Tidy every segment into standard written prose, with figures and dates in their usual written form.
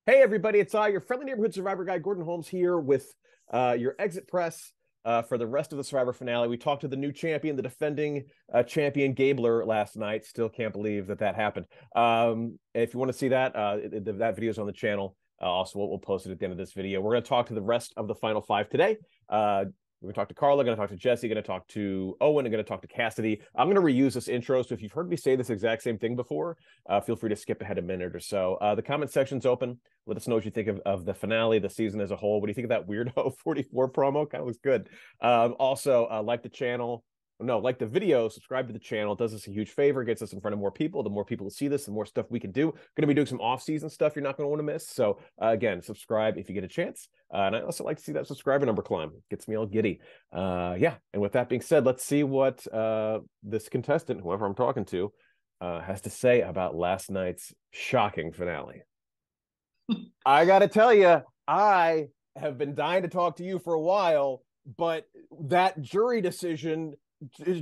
Hey, everybody, it's your friendly neighborhood survivor guy, Gordon Holmes, here with your exit press for the rest of the Survivor finale. We talked to the new champion, the defending champion, Gabler, last night. Still can't believe that happened. If you want to see that, that video is on the channel. Also, we'll post it at the end of this video. We're going to talk to the rest of the final five today. We're going to talk to Carla, going to talk to Jesse, going to talk to Owen, and going to talk to Cassidy. I'm going to reuse this intro, so if you've heard me say this exact same thing before, feel free to skip ahead a minute or so. The comment section's open. Let us know what you think of the finale, the season as a whole. What do you think of that weirdo 44 promo? Kind of looks good. Also, like the channel. No, like the video, subscribe to the channel. It does us a huge favor, gets us in front of more people. The more people who see this, the more stuff we can do. Going to be doing some off-season stuff you're not going to want to miss. So again, subscribe if you get a chance. And I also like to see that subscriber number climb. It gets me all giddy. Yeah, and with that being said, let's see what this contestant, whoever I'm talking to, has to say about last night's shocking finale. I got to tell you, I have been dying to talk to you for a while, but that jury decision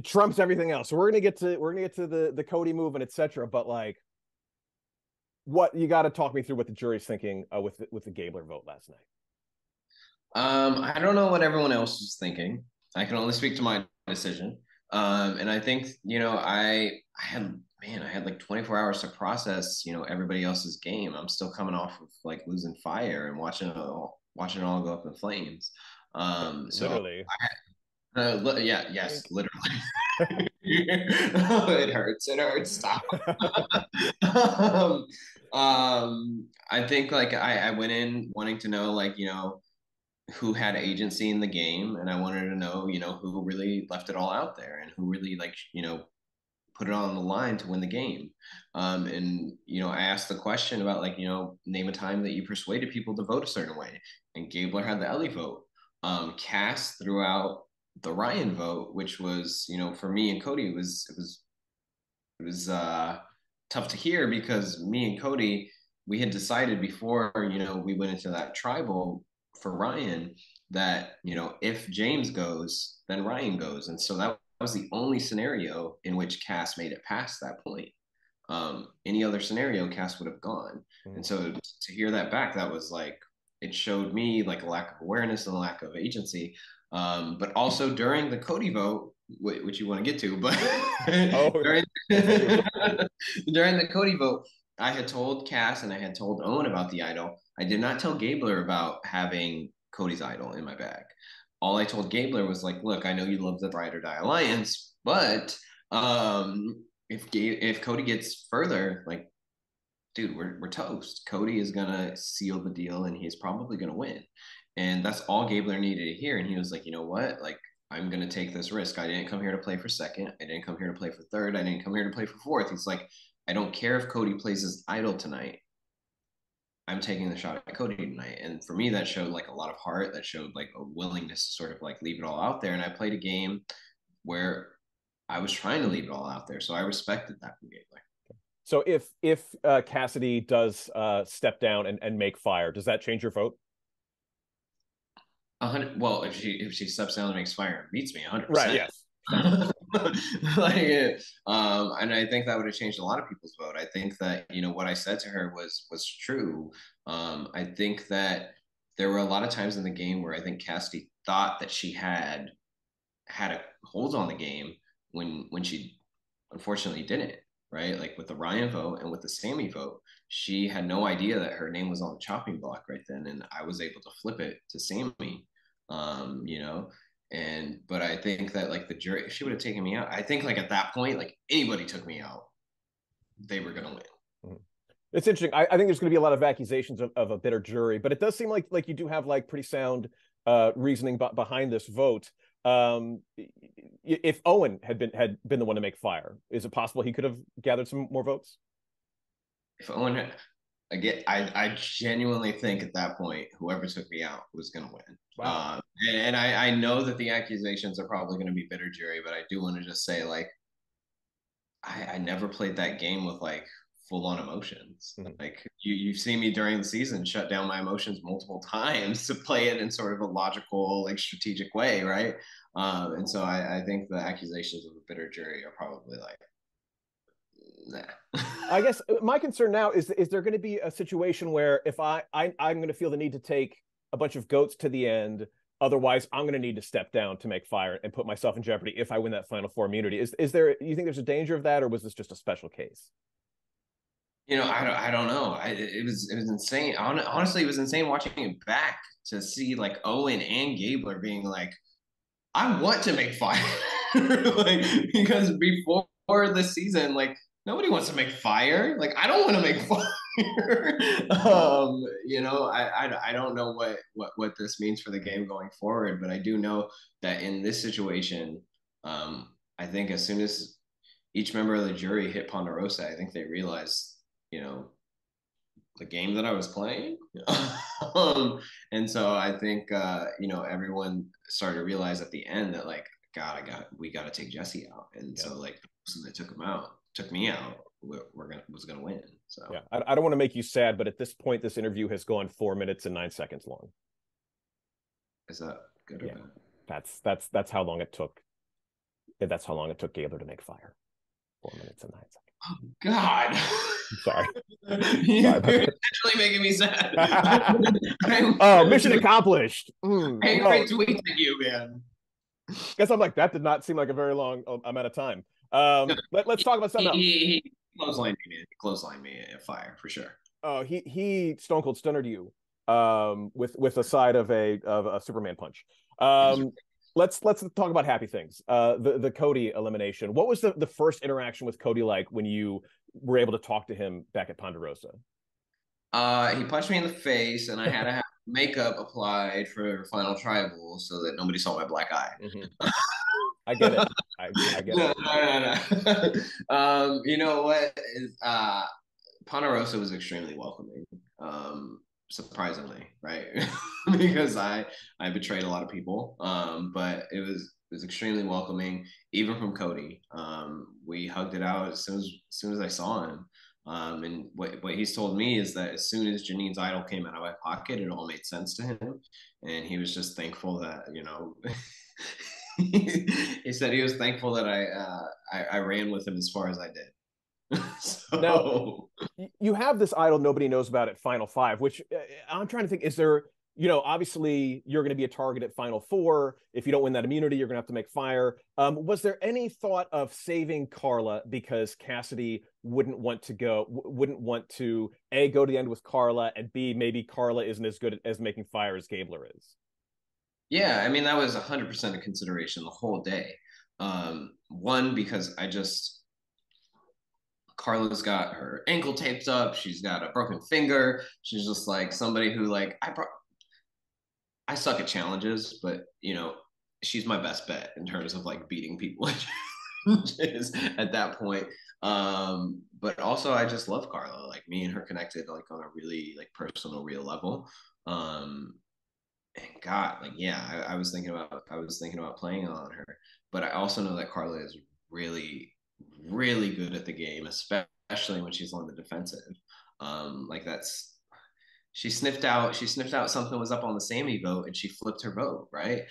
trumps everything else. So we're gonna get to the Cody move and etc. But like, what you got to talk me through what the jury's thinking with the Gabler vote last night. I don't know what everyone else was thinking. I can only speak to my decision. And I think, I had like 24 hours to process, everybody else's game. I'm still coming off of like losing fire and watching it all go up in flames. So Literally. yeah, yes, literally. It hurts. It hurts. Stop. I think like I went in wanting to know like, who had agency in the game, and I wanted to know, who really left it all out there and who really like, put it on the line to win the game. And I asked the question about like, name a time that you persuaded people to vote a certain way, and Gabler had the Ellie vote. Cass threw out the Ryan vote, which was, for me and Cody, it was tough to hear because me and Cody, we had decided before, we went into that tribal for Ryan that, if James goes, then Ryan goes. And so that was the only scenario in which Cass made it past that point. Any other scenario, Cass would have gone. And so to hear that back, that was like, it showed me like a lack of awareness and a lack of agency. But also during the Cody vote, which you want to get to, but Oh, during during the Cody vote, I had told Cass and I had told Owen about the idol. I did not tell Gabler about having Cody's idol in my bag. All I told Gabler was like, look, I know you love the Ride or Die Alliance, but if Cody gets further, like, dude, we're toast. Cody is gonna seal the deal and he's probably gonna win. And that's all Gabler needed to hear. And he was like, you know what? Like, I'm gonna take this risk. I didn't come here to play for second. I didn't come here to play for third. I didn't come here to play for fourth. He's like, I don't care if Cody plays his idol tonight. I'm taking the shot at Cody tonight. And for me, that showed like a lot of heart. That showed like a willingness to sort of like leave it all out there. And I played a game where I was trying to leave it all out there. So I respected that from Gabler. so if Cassidy does step down and make fire, does that change your vote? 100. Well, if she steps down and makes fire and beats me, Right. 100%. Yes. Like, and I think that would have changed a lot of people's vote. I think that what I said to her was true. I think that there were a lot of times in the game where I think Cassidy thought that she had a hold on the game when she unfortunately didn't. Right, like with the Ryan vote and with the Sammy vote, she had no idea that her name was on the chopping block right then, and I was able to flip it to Sammy. um, you know. And but I think that like the jury, if she would have taken me out, I think like at that point, like anybody took me out, they were gonna win. Mhm. It's interesting. I think there's going to be a lot of accusations of a bitter jury, but it does seem like you do have like pretty sound reasoning behind this vote. If Owen had been the one to make fire, is it possible he could have gathered some more votes? If Owen, again, I genuinely think at that point, whoever took me out was gonna win. Wow. And I know that the accusations are probably going to be bitter jury, but I do want to just say like I never played that game with like full on emotions. Mhm. Like you've seen me during the season shut down my emotions multiple times to play it in sort of a logical, like strategic way, right? And so I think the accusations of a bitter jury are probably like Nah. I guess my concern now is there going to be a situation where if I'm going to feel the need to take a bunch of goats to the end, otherwise I'm going to need to step down to make fire and put myself in jeopardy if I win that final four immunity. Is there, you think there's a danger of that, or was this just a special case? I don't know. It was insane. Honestly, it was insane watching it back to see like Owen and Gabler being like, I want to make fire, like because before the season, like nobody wants to make fire. Like I don't want to make fire. I don't know what this means for the game going forward, but I do know that in this situation, I think as soon as each member of the jury hit Ponderosa, I think they realized, you know, the game that I was playing. And so I think everyone started to realize at the end that like, God, we got to take Jesse out. And Yeah. so like the person that took me out, was gonna win. So Yeah, I don't want to make you sad, but at this point, this interview has gone 4 minutes and 9 seconds long. is that good or Yeah, bad? that's how long it took. That's how long it took Gaylor to make fire. 4 minutes and 9 seconds. God. I'm sorry. You're actually making me sad. Oh, mission accomplished. I No, retweeted you, man. guess I'm like, that did not seem like a very long amount of time. Let's talk about something else. He clotheslined me, man. He clotheslined me at fire for sure. Oh, he Stone Cold Stunnered you with a side of a Superman punch. Let's talk about happy things. The Cody elimination. What was the first interaction with Cody like when you were able to talk to him back at Ponderosa? He punched me in the face, and I had to have makeup applied for Final Tribal so that nobody saw my black eye. Mm-hmm. I get it. I get No, it. no, no. You know what is Ponderosa was extremely welcoming. Surprisingly, right? Because I betrayed a lot of people. But it was extremely welcoming, even from Cody. We hugged it out as soon as I saw him. And what he's told me is that as soon as Janine's idol came out of my pocket, it all made sense to him, and he was just thankful that he said he was thankful that I ran with him as far as I did. Now, So you have this idol nobody knows about at Final Five, which I'm trying to think, is there, obviously you're going to be a target at Final Four. If you don't win that immunity, you're going to have to make fire. Was there any thought of saving Carla because Cassidy wouldn't want to A, go to the end with Carla, and B, maybe Carla isn't as good as making fire as Gabler is? yeah, I mean that was 100% a consideration the whole day. One, because Carla's got her ankle taped up. She's got a broken finger. She's just like somebody who like I suck at challenges, but she's my best bet in terms of like beating people at that point. But also I just love Carla. Like me and her connected like on a really like personal, real level. And God, like yeah, I was thinking about playing on her, but I also know that Carla is really, really good at the game, especially when she's on the defensive. Like that's she sniffed out something was up on the Sammy vote, and she flipped her vote, right?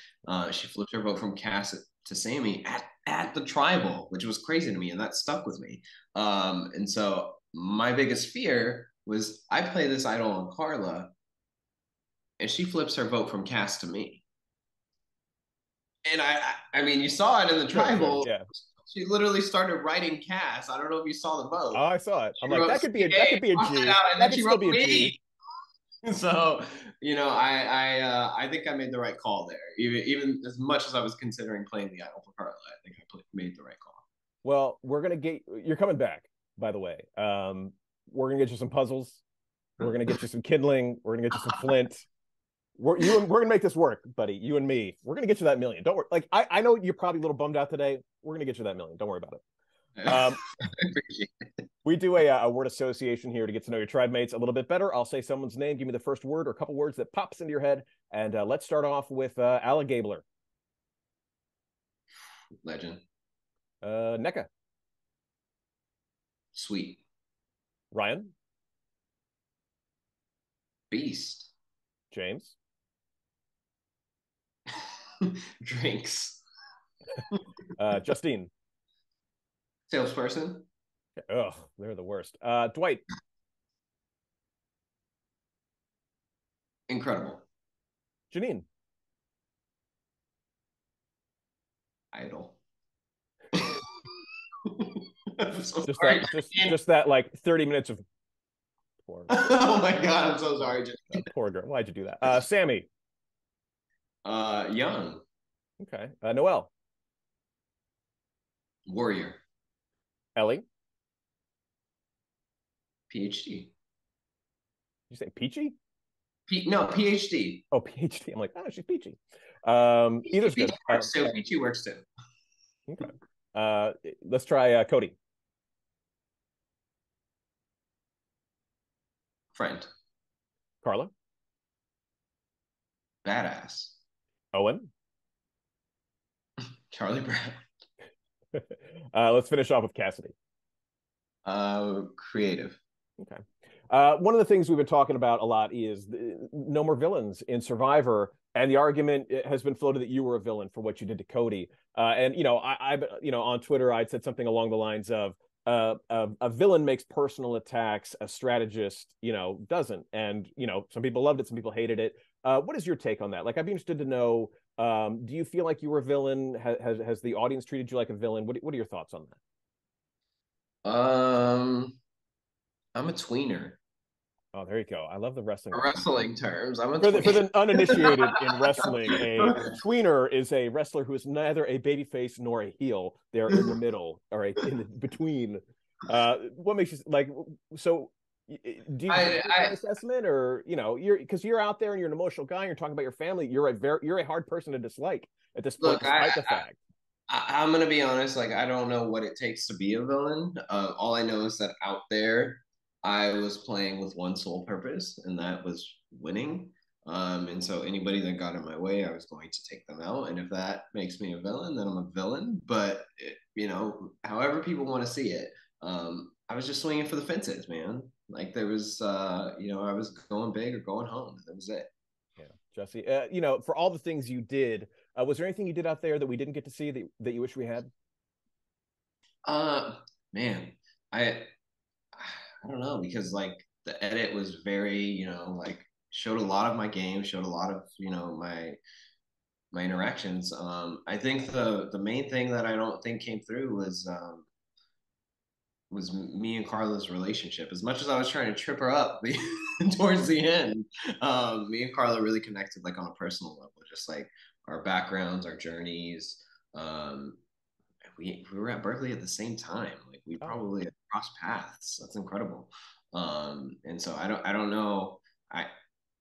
She flipped her vote from Cass to Sammy at the tribal, which was crazy to me, and that stuck with me. And so my biggest fear was I play this idol on Carla, and she flips her vote from Cass to me. And I mean, you saw it in the tribal. Yeah. She literally started writing Cass. I don't know if you saw the vote. Oh, I saw it. I'm She like, wrote that could be a G. out, and That then could she still wrote be a G. me. So I think I made the right call there. Even as much as I was considering playing the idol for Carla, I think made the right call. Well, you're coming back, by the way. We're gonna get you some puzzles. We're gonna get you some kindling. We're gonna get you some flint. We're gonna make this work, buddy. You and me. We're gonna get you that million. Don't worry. Like I know you're probably a little bummed out today. We're gonna get you that million. Don't worry about it. We do a word association here to get to know your tribe mates a little bit better. I'll say someone's name. Give me the first word or a couple words that pops into your head, and let's start off with Alec Gabler. Legend. NECA. Sweet. Ryan. Beast. James. Drinks. Justine. Salesperson. Ugh, they're the worst. Dwight. Incredible. Janine. Idol. I'm so Just sorry. that, just that, like 30 minutes of poor, Oh my god, I'm so sorry. poor girl. Why'd you do that? Sammy. Young Okay. Noel. warrior, Ellie. PhD. Did you say peachy? No, PhD. Oh, PhD. I'm like, oh, she's peachy. Either's PhD good. works too. PhD works too. Okay. Let's try Cody. Friend, Carla. badass. Owen. Charlie Brown. Let's finish off with Cassidy. Creative. Okay. One of the things we've been talking about a lot is no more villains in Survivor, and the argument has been floated that you were a villain for what you did to Cody. And on Twitter, I'd said something along the lines of a villain makes personal attacks, a strategist, doesn't. And some people loved it, some people hated it. What is your take on that? Like, I'd be interested to know. Do you feel like you were a villain? Has the audience treated you like a villain? What are your thoughts on that? I'm a tweener. Oh, there you go. I love the wrestling For reference. wrestling terms, I'm a For tweener. the uninitiated in wrestling, a tweener is a wrestler who is neither a babyface nor a heel. They're in the middle, or between. What makes you like? So, do you agree with my assessment, or you're out there and you're an emotional guy, and you're talking about your family. You're a hard person to dislike at this point, Look, despite the fact. I'm gonna be honest. Like, I don't know what it takes to be a villain. All I know is that out there, I was playing with one sole purpose, and that was winning. And so anybody that got in my way, I was going to take them out. And if that makes me a villain, then I'm a villain. But however people want to see it, I was just swinging for the fences, man. Like there was, I was going big or going home. That was it. Yeah, Jesse. For all the things you did, was there anything you did out there that we didn't get to see that you wish we had? Man, I I don't know because like the edit was very, like showed a lot of my game, showed a lot of, my interactions. I think the main thing that I don't think came through was me and Carla's relationship. As much as I was trying to trip her up towards the end, me and Carla really connected like on a personal level, just like our backgrounds, our journeys. Um, we were at Berkeley at the same time. Like we Oh, probably crossed paths. That's incredible. And so I don't know.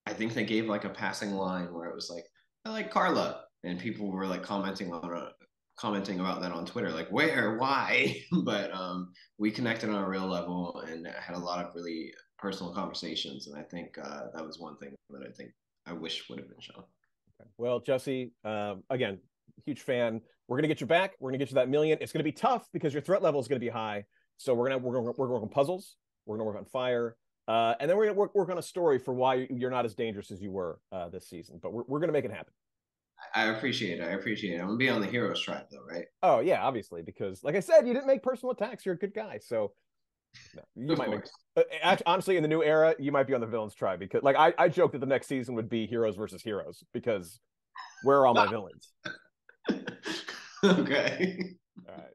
I think they gave like a passing line where it was like, I like Carla, and people were like commenting about that on Twitter, like where, why? But we connected on a real level and had a lot of really personal conversations, and I think that was one thing that I think I wish would have been shown. okay. Well, Jesse, again, huge fan. We're gonna get you back. We're gonna get you that million. It's gonna be tough because your threat level is gonna be high. So we're gonna work on puzzles. We're gonna work on fire. And then we're gonna work on a story for why you're not as dangerous as you were this season. But we're gonna make it happen. I appreciate it. I appreciate it. I'm gonna be on the heroes tribe though, right? Oh yeah, obviously, because like I said, you didn't make personal attacks. You're a good guy. So no, you Of might make. course. Actually, honestly, in the new era, you might be on the villains tribe because, like, I joked that the next season would be heroes versus heroes because where are all my villains? Okay. All right.